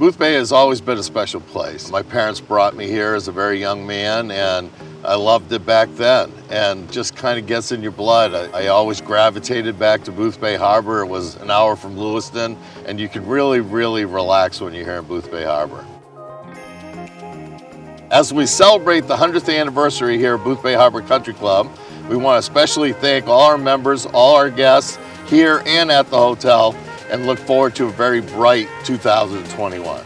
Boothbay has always been a special place. My parents brought me here as a very young man, and I loved it back then, and just kind of gets in your blood. I always gravitated back to Boothbay Harbor. It was an hour from Lewiston, and you can really, really relax when you're here in Boothbay Harbor. As we celebrate the 100th anniversary here at Boothbay Harbor Country Club, we want to especially thank all our members, all our guests here and at the hotel, and look forward to a very bright 2021.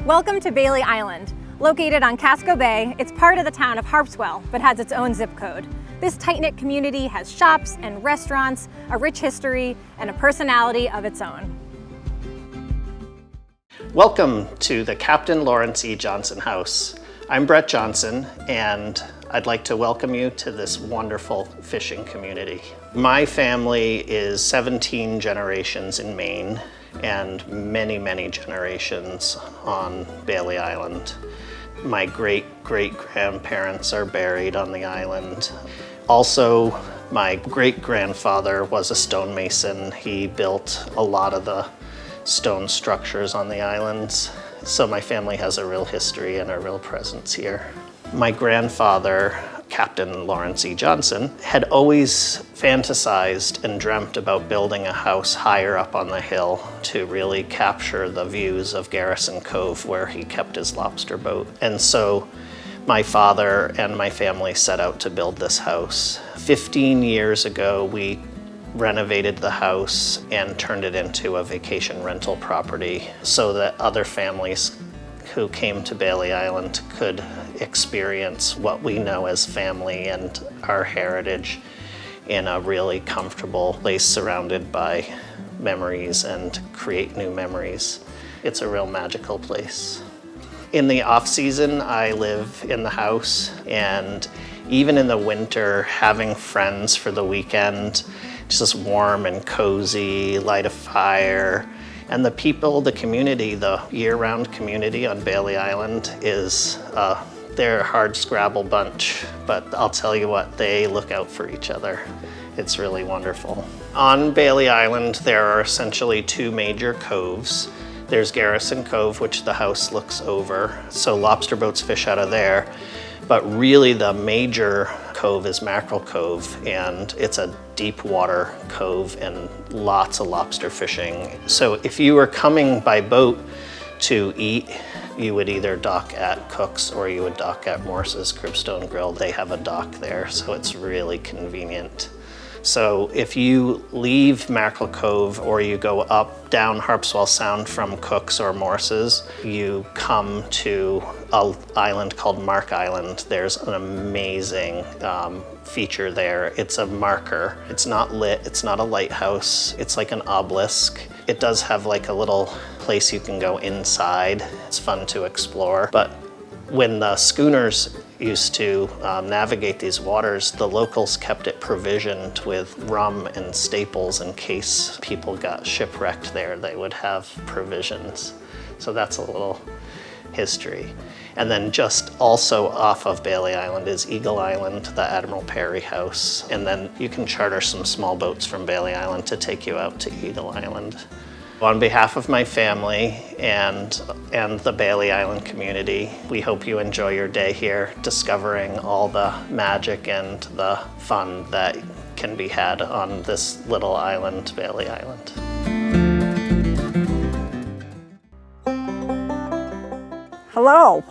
Welcome to Bailey Island. Located on Casco Bay, it's part of the town of Harpswell, but has its own zip code. This tight-knit community has shops and restaurants, a rich history, and a personality of its own. Welcome to the Captain Lawrence E. Johnson House. I'm Brett Johnson, and I'd like to welcome you to this wonderful fishing community. My family is 17 generations in Maine and many, many generations on Bailey Island. My great-great-grandparents are buried on the island. Also, my great-grandfather was a stonemason. He built a lot of the stone structures on the islands. So my family has a real history and a real presence here. My grandfather, Captain Lawrence E. Johnson, had always fantasized and dreamt about building a house higher up on the hill to really capture the views of Garrison Cove where he kept his lobster boat. And so my father and my family set out to build this house. 15 years ago, we renovated the house and turned it into a vacation rental property so that other families who came to Bailey Island could experience what we know as family and our heritage in a really comfortable place surrounded by memories and create new memories. It's a real magical place. In the off-season, I live in the house, and even in the winter, having friends for the weekend, just warm and cozy, light a fire. And the people, the community, the year-round community on Bailey Island is, they're a hard scrabble bunch, but I'll tell you what, they look out for each other. It's really wonderful. On Bailey Island, there are essentially two major coves. There's Garrison Cove, which the house looks over, so lobster boats fish out of there. But really the major cove is Mackerel Cove, and it's a deep water cove and lots of lobster fishing. So if you were coming by boat to eat, you would either dock at Cook's or you would dock at Morse's Cribstone Grill. They have a dock there, so it's really convenient. So if you leave Mackerel Cove or you go up down Harpswell Sound from Cook's or Morse's, you come to an island called Mark Island. There's an amazing feature there. It's a marker. It's not lit, it's not a lighthouse. It's like an obelisk. It does have like a little place you can go inside. It's fun to explore. But when the schooners used to navigate these waters, the locals kept it provisioned with rum and staples in case people got shipwrecked there. They would have provisions. So that's a little history. And then just also off of Bailey Island is Eagle Island, the Admiral Perry House. And then you can charter some small boats from Bailey Island to take you out to Eagle Island. On behalf of my family and the Bailey Island community, we hope you enjoy your day here, discovering all the magic and the fun that can be had on this little island, Bailey Island. Hello,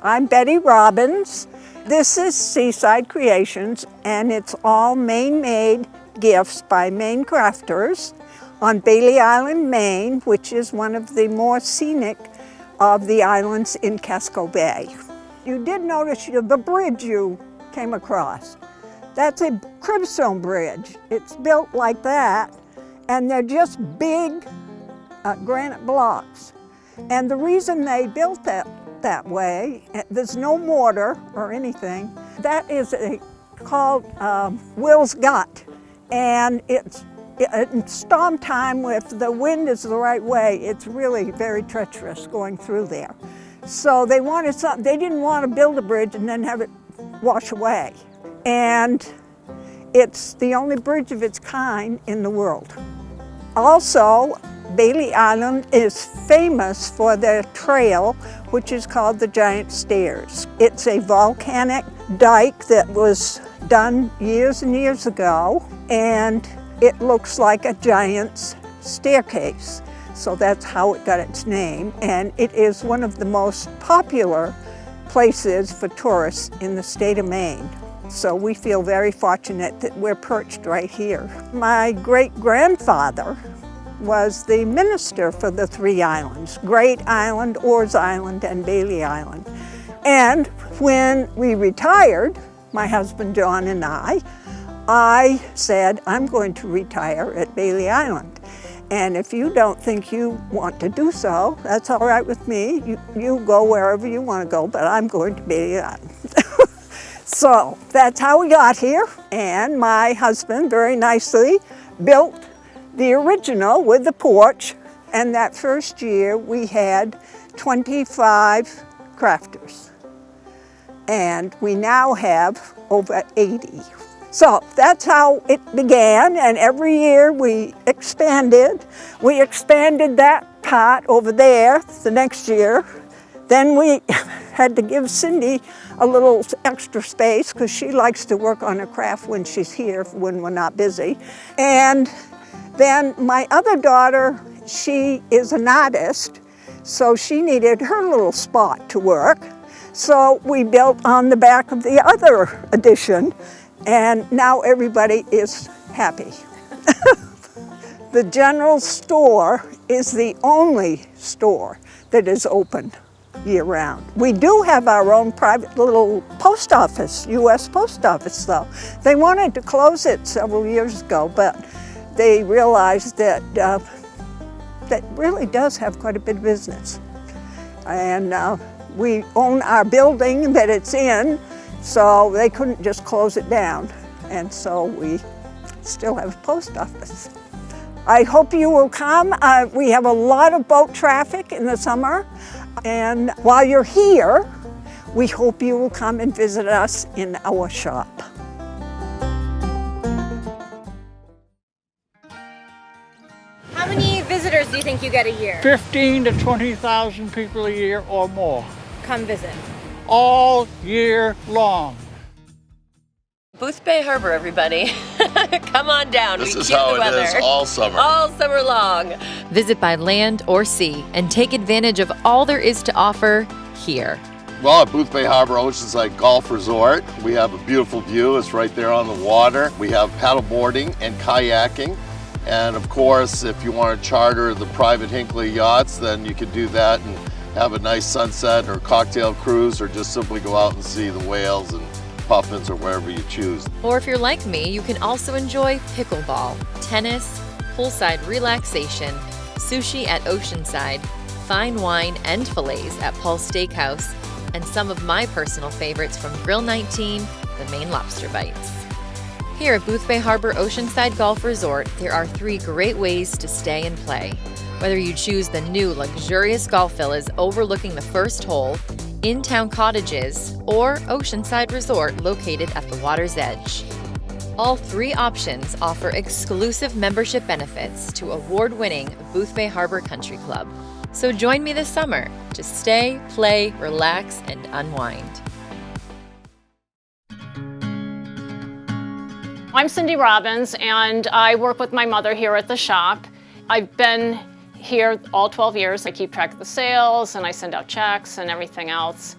I'm Betty Robbins. This is Seaside Creations, and it's all Maine-made gifts by Maine crafters on Bailey Island, Maine, which is one of the more scenic of the islands in Casco Bay. You did notice the bridge you came across. That's a Cribstone bridge. It's built like that, and they're just big granite blocks. And the reason they built that way, there's no mortar or anything. That is called Will's Gut, and in storm time, if the wind is the right way, it's really very treacherous going through there. So they wanted something. They didn't want to build a bridge and then have it wash away. And it's the only bridge of its kind in the world. Also, Bailey Island is famous for their trail, which is called the Giant Stairs. It's a volcanic dike that was done years and years ago, and it looks like a giant's staircase. So that's how it got its name, and it is one of the most popular places for tourists in the state of Maine. So we feel very fortunate that we're perched right here. My great-grandfather was the minister for the three islands, Great Island, Orr's Island, and Bailey Island. And when we retired, my husband John and I said, I'm going to retire at Bailey Island. And if you don't think you want to do so, that's all right with me. You go wherever you want to go, but I'm going to Bailey Island. So that's how we got here. And my husband very nicely built the original with the porch, and that first year we had 25 crafters, and we now have over 80. So that's how it began, and every year we expanded. We expanded that part over there the next year. Then we had to give Cindy a little extra space because she likes to work on her craft when she's here, when we're not busy. And then my other daughter, she is an artist, so she needed her little spot to work. So we built on the back of the other addition, and now everybody is happy. The general store is the only store that is open year-round. We do have our own private little post office, U.S. Post Office, though. They wanted to close it several years ago, but they realized that that really does have quite a bit of business. And we own our building that it's in, so they couldn't just close it down. And so we still have a post office. I hope you will come. We have a lot of boat traffic in the summer. And while you're here, we hope you will come and visit us in our shop. How many visitors do you think you get a year? 15 to 20,000 people a year or more, Come visit. all year long. Boothbay Harbor, everybody. Come on down. This we is cue how the weather. it is all summer. All summer long. Visit by land or sea and take advantage of all there is to offer here. Well, at Boothbay Harbor Oceanside Golf Resort, we have a beautiful view. It's right there on the water. We have paddle boarding and kayaking. And of course, if you want to charter the private Hinckley yachts, then you can do that and have a nice sunset or cocktail cruise, or just simply go out and see the whales and puffins or wherever you choose. Or if you're like me, you can also enjoy pickleball, tennis, poolside relaxation, sushi at Oceanside, fine wine and fillets at Paul's Steakhouse, and some of my personal favorites from Grill 19, the Maine Lobster Bites. Here at Boothbay Harbor Oceanside Golf Resort, there are 3 great ways to stay and play. Whether you choose the new luxurious golf villas overlooking the first hole, in-town cottages, or Oceanside Resort located at the water's edge. All 3 options offer exclusive membership benefits to award-winning Boothbay Harbor Country Club. So join me this summer to stay, play, relax, and unwind. I'm Cindy Robbins, and I work with my mother here at the shop. I've been here all 12 years. I keep track of the sales, and I send out checks and everything else,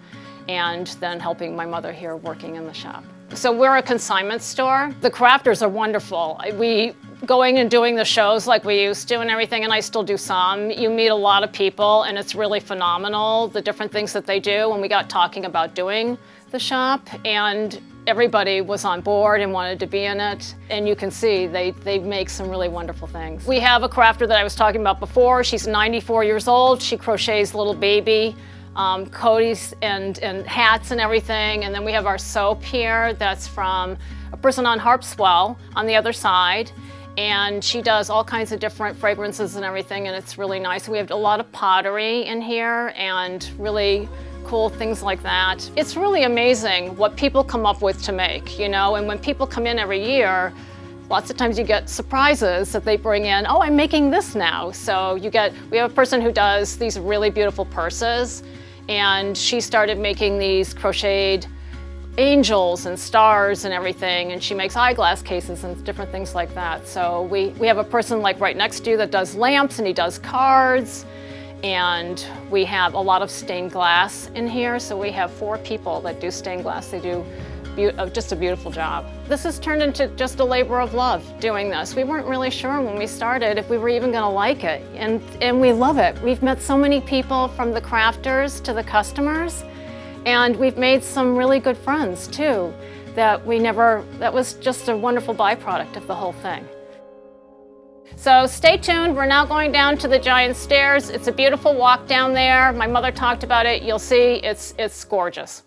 and then helping my mother here working in the shop. So we're a consignment store. The crafters are wonderful. We going and doing the shows like we used to and everything, and I still do some. You meet a lot of people, and it's really phenomenal, the different things that they do. When we got talking about doing the shop, and everybody was on board and wanted to be in it. And you can see they make some really wonderful things. We have a crafter that I was talking about before. She's 94 years old. She crochets little baby coaties and hats and everything. And then we have our soap here that's from a person on Harpswell on the other side. And she does all kinds of different fragrances and everything, and it's really nice. We have a lot of pottery in here and really cool things like that. It's really amazing what people come up with to make, you know, and when people come in every year, Lots of times you get surprises that they bring in, oh, I'm making this now. So we have a person who does these really beautiful purses, and she started making these crocheted angels and stars and everything, and she makes eyeglass cases and different things like that. So we have a person like right next to you that does lamps, and he does cards, and we have a lot of stained glass in here. So we have 4 people that do stained glass. They do just a beautiful job. This has turned into just a labor of love doing this. We weren't really sure when we started if we were even gonna like it, and we love it. We've met so many people, from the crafters to the customers, and we've made some really good friends too, that was just a wonderful byproduct of the whole thing. So stay tuned, we're now going down to the giant stairs. It's a beautiful walk down there. My mother talked about it. You'll see, it's gorgeous.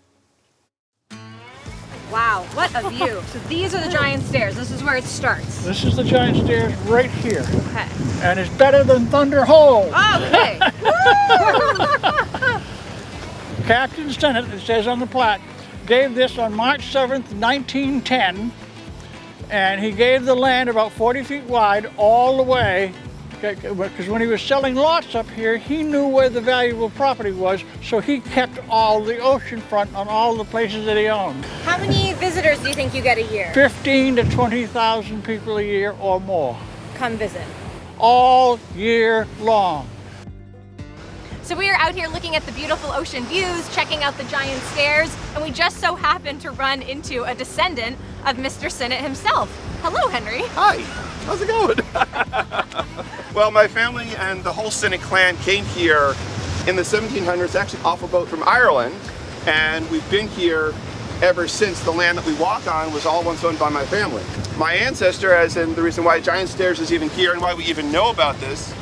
Wow, what a view. So these are the giant stairs. This is where it starts. This is the giant stairs right here. Okay. And it's better than Thunder Hole. Okay. Captain Sennett, it says on the plaque, gave this on March 7th, 1910, and he gave the land about 40 feet wide all the way, because when he was selling lots up here, he knew where the valuable property was, so he kept all the oceanfront on all the places that he owned. How many visitors do you think you get a year? 15 to 20,000 people a year or more. Come visit. All year long. So we are out here looking at the beautiful ocean views, checking out the giant stairs, and we just so happened to run into a descendant of Mr. Sennett himself. Hello, Henry. Hi, how's it going? Well, my family and the whole Sennett clan came here in the 1700s, actually off a boat from Ireland, and we've been here ever since. The land that we walk on was all once owned by my family. My ancestor, as in the reason why Giant Stairs is even here and why we even know about this,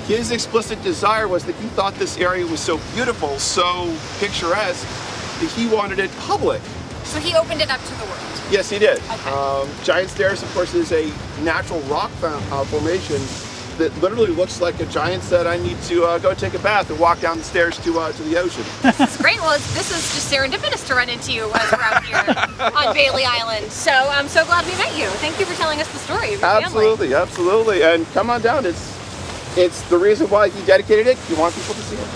his explicit desire was that he thought this area was so beautiful, so picturesque, that he wanted it public. So he opened it up to the world. Yes, he did. Okay. Giant Stairs, of course, is a natural rock formation that literally looks like a giant said, I need to go take a bath and walk down the stairs to the ocean. This is great. Well, this is just serendipitous to run into you as we're out here on Bailey Island. So I'm so glad we met you. Thank you for telling us the story of your Absolutely, family. absolutely. And come on down. It's the reason why he dedicated it. He wants people to see it.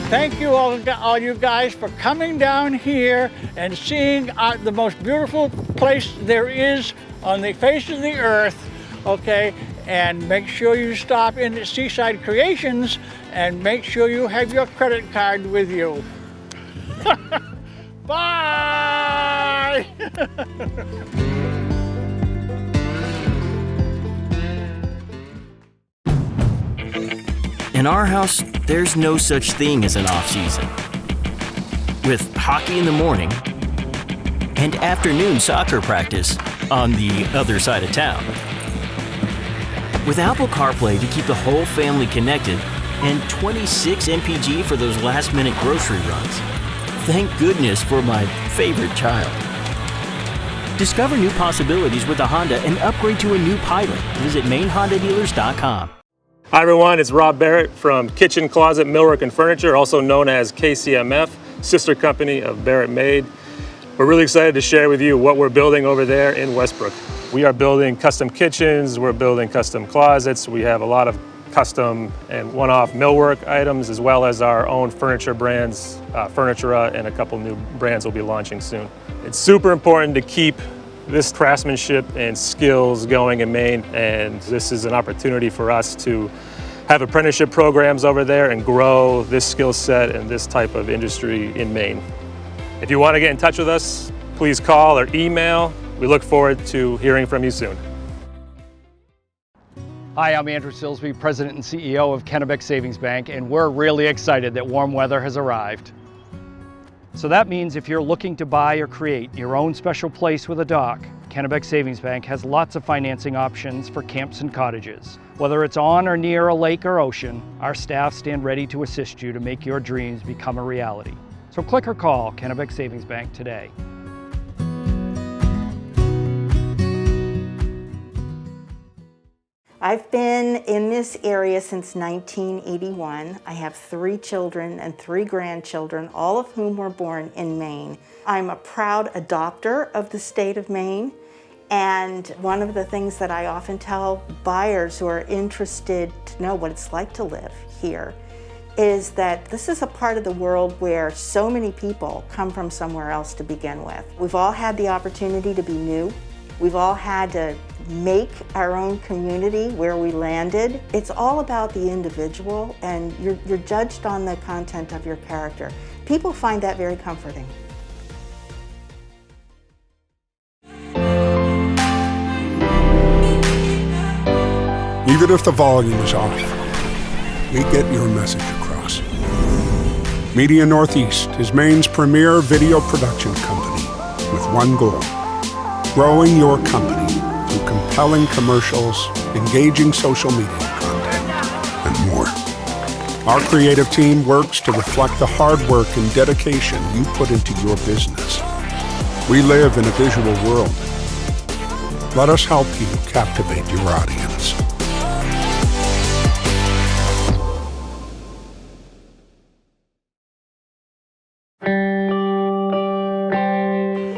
Thank you all you guys for coming down here and seeing the most beautiful place there is on the face of the earth, okay? And make sure you stop in at Seaside Creations and make sure you have your credit card with you. Bye! In our house, there's no such thing as an off-season. With hockey in the morning and afternoon soccer practice on the other side of town. With Apple CarPlay to keep the whole family connected and 26 MPG for those last-minute grocery runs. Thank goodness for my favorite child. Discover new possibilities with the Honda and upgrade to a new Pilot. Visit MaineHondaDealers.com. Hi everyone, it's Rob Barrett from Kitchen, Closet, Millwork and Furniture, also known as KCMF, sister company of Barrett Made. We're really excited to share with you what we're building over there in Westbrook. We are building custom kitchens, we're building custom closets, we have a lot of custom and one-off millwork items, as well as our own furniture brands, Furnitura, and a couple new brands will be launching soon. It's super important to keep this craftsmanship and skills going in Maine, and this is an opportunity for us to have apprenticeship programs over there and grow this skill set and this type of industry in Maine. If you want to get in touch with us, please call or email. We look forward to hearing from you soon. Hi, I'm Andrew Silsby, President and CEO of Kennebec Savings Bank, and we're really excited that warm weather has arrived. So that means if you're looking to buy or create your own special place with a dock, Kennebec Savings Bank has lots of financing options for camps and cottages. Whether it's on or near a lake or ocean, our staff stand ready to assist you to make your dreams become a reality. So click or call Kennebec Savings Bank today. I've been in this area since 1981. I have 3 children and 3 grandchildren, all of whom were born in Maine. I'm a proud adopter of the state of Maine, And one of the things that I often tell buyers who are interested to know what it's like to live here is that this is a part of the world where so many people come from somewhere else to begin with. We've all had the opportunity to be new. We've all had to make our own community where we landed. It's all about the individual, and you're judged on the content of your character. People find that very comforting. Even if the volume is off, we get your message across. Media Northeast is Maine's premier video production company with one goal: growing your company through compelling commercials, engaging social media content, and more. Our creative team works to reflect the hard work and dedication you put into your business. We live in a visual world. Let us help you captivate your audience.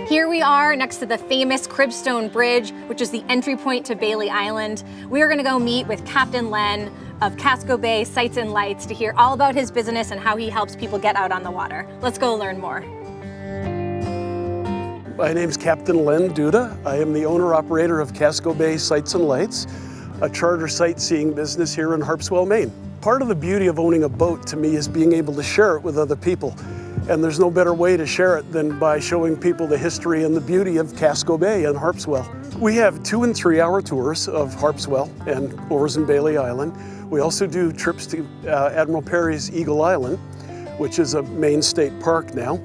Here we are next to the famous Cribstone Bridge, which is the entry point to Bailey Island. We are going to go meet with Captain Len of Casco Bay Sights and Lights to hear all about his business and how he helps people get out on the water. Let's go learn more. My name's Captain Len Duda. I am the owner-operator of Casco Bay Sights and Lights, a charter sightseeing business here in Harpswell, Maine. Part of the beauty of owning a boat to me is being able to share it with other people. And there's no better way to share it than by showing people the history and the beauty of Casco Bay and Harpswell. We have 2- and 3-hour tours of Harpswell and Oars and Bailey Island. We also do trips to Admiral Perry's Eagle Island, which is a Maine state park now.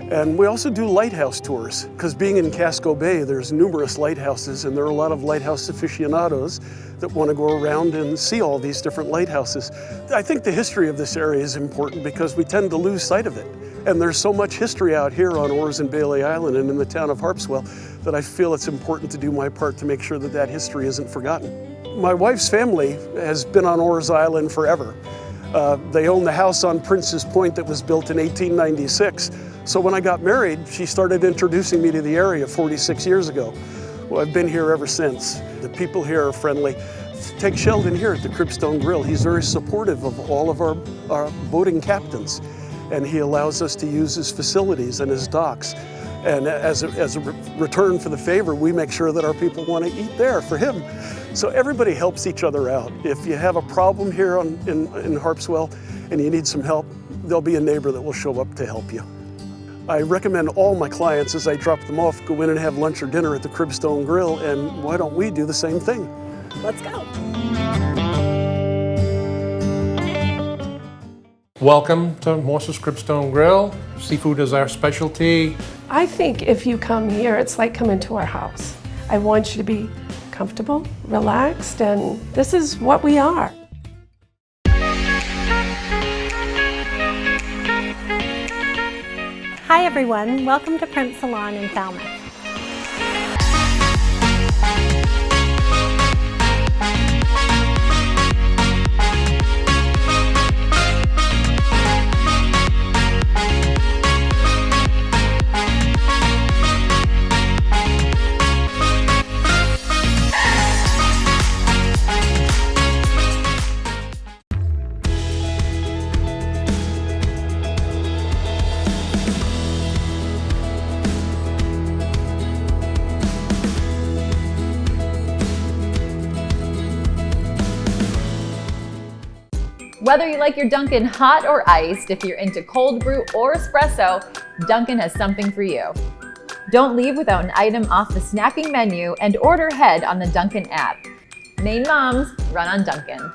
And we also do lighthouse tours, because being in Casco Bay, there's numerous lighthouses, and there are a lot of lighthouse aficionados that want to go around and see all these different lighthouses. I think the history of this area is important because we tend to lose sight of it. And there's so much history out here on Oars and Bailey Island and in the town of Harpswell that I feel it's important to do my part to make sure that that history isn't forgotten. My wife's family has been on Oars Island forever. They own the house on Prince's Point that was built in 1896. So when I got married, she started introducing me to the area 46 years ago. Well, I've been here ever since. The people here are friendly. Take Sheldon here at the Cribstone Grill. He's very supportive of all of our boating captains, and he allows us to use his facilities and his docks. And as a return for the favor, we make sure that our people want to eat there for him. So everybody helps each other out. If you have a problem here in Harpswell and you need some help, there'll be a neighbor that will show up to help you. I recommend all my clients, as I drop them off, go in and have lunch or dinner at the Cribstone Grill, and why don't we do the same thing? Let's go. Welcome to Morse's Cribstone Grill. Seafood is our specialty. I think if you come here, it's like coming to our house. I want you to be comfortable, relaxed, and this is what we are. Hi everyone, welcome to Primp Salon in Falmouth. Whether you like your Dunkin' hot or iced, if you're into cold brew or espresso, Dunkin' has something for you. Don't leave without an item off the snacking menu and order ahead on the Dunkin' app. Maine moms run on Dunkin'.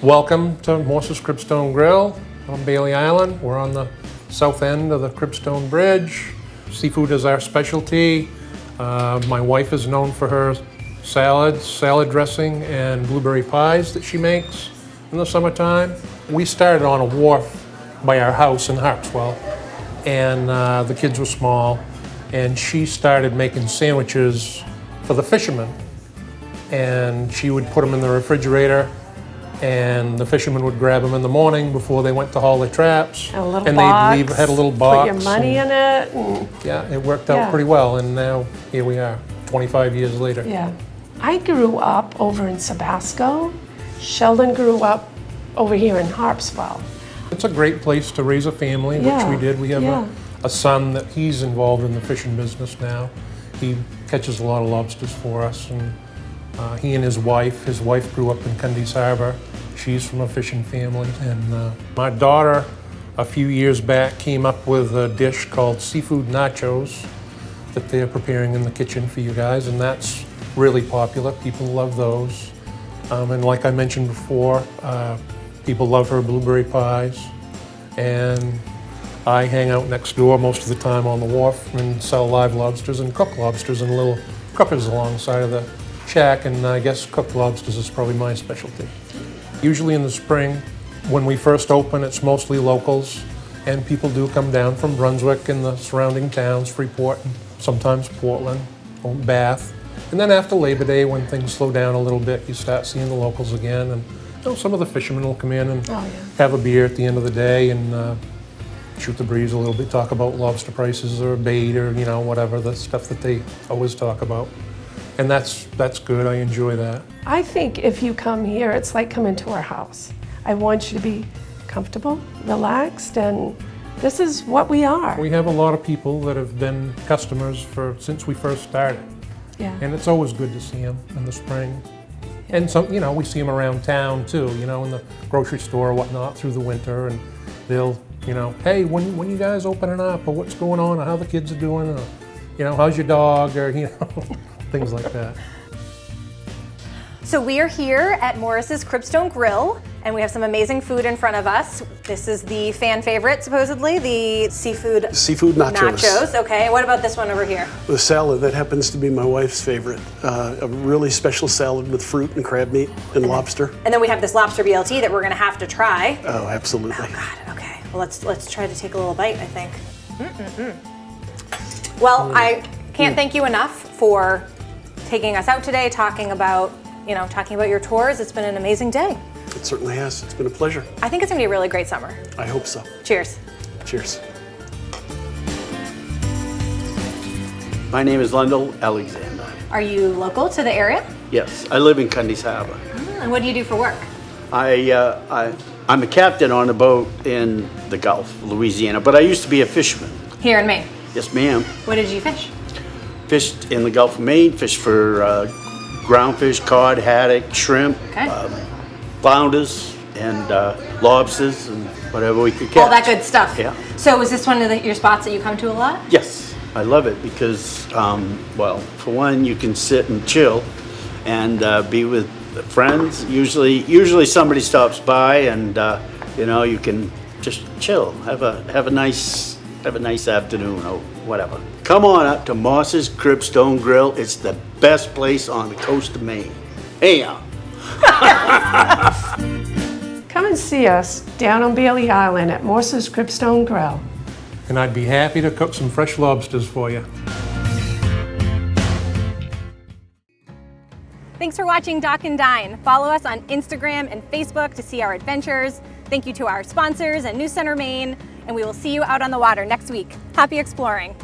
Welcome to Morse's Cribstone Grill on Bailey Island. We're on the south end of the Cribstone Bridge. Seafood is our specialty. My wife is known for her salads, salad dressing, and blueberry pies that she makes in the summertime. We started on a wharf by our house in Harpswell, and the kids were small, and she started making sandwiches for the fishermen, and she would put them in the refrigerator and the fishermen would grab them in the morning before they went to haul their traps. A little and box, they'd had a little box. Put your money in it. And yeah, it worked out pretty well, and now here we are, 25 years later. Yeah. I grew up over in Sebasco. Sheldon grew up over here in Harpswell. It's a great place to raise a family, which we did. We have a son that he's involved in the fishing business now. He catches a lot of lobsters for us, and he and his wife grew up in Cundies Harbor. She's from a fishing family, and my daughter a few years back came up with a dish called seafood nachos that they're preparing in the kitchen for you guys, and that's really popular. People love those. And like I mentioned before, people love her blueberry pies, and I hang out next door most of the time on the wharf and sell live lobsters and cooked lobsters in little cuppers alongside of the shack, and I guess cooked lobsters is probably my specialty. Usually in the spring, when we first open, it's mostly locals, and people do come down from Brunswick and the surrounding towns, Freeport, and sometimes Portland, or Bath. And then after Labor Day, when things slow down a little bit, you start seeing the locals again, and some of the fishermen will come in and have a beer at the end of the day and shoot the breeze a little bit, talk about lobster prices or bait or whatever, the stuff that they always talk about. And that's good. I enjoy that. I think if you come here, it's like coming to our house. I want you to be comfortable, relaxed, and this is what we are. We have a lot of people that have been customers since we first started. Yeah. And it's always good to see them in the spring. And some, we see them around town too, in the grocery store or whatnot through the winter, and they'll, hey, when you guys opening up, or what's going on, or how the kids are doing, or, how's your dog, or, things like that. So we are here at Morse's Cribstone Grill, and we have some amazing food in front of us. This is the fan favorite, supposedly, the seafood nachos. Okay, what about this one over here? The salad, that happens to be my wife's favorite. A really special salad with fruit and crab meat and lobster. And then we have this lobster BLT that we're gonna have to try. Oh, absolutely. Oh God, okay. Well, let's try to take a little bite, I think. Well, I can't thank you enough for taking us out today, talking about your tours. It's been an amazing day. It certainly has. It's been a pleasure. I think it's gonna be a really great summer. I hope so. Cheers. Cheers. My name is Lendl Alexander. Are you local to the area? Yes, I live in Cundies Harbor. And what do you do for work? I'm a captain on a boat in the Gulf, Louisiana, but I used to be a fisherman. Here in Maine? Yes, ma'am. What did you fish? Fished in the Gulf of Maine, fished for groundfish, cod, haddock, shrimp, flounders, and lobsters, and whatever we could catch. All that good stuff. Yeah. So is this one of your spots that you come to a lot? Yes, I love it because, well, for one, you can sit and chill and be with friends. Usually somebody stops by, and you can just chill, have a nice afternoon or whatever. Come on up to Morse's Cribstone Grill. It's the best place on the coast of Maine. Hey, Come and see us down on Bailey Island at Morse's Cribstone Grill. And I'd be happy to cook some fresh lobsters for you. Thanks for watching Dock and Dine. Follow us on Instagram and Facebook to see our adventures. Thank you to our sponsors and News Center Maine, and we will see you out on the water next week. Happy exploring.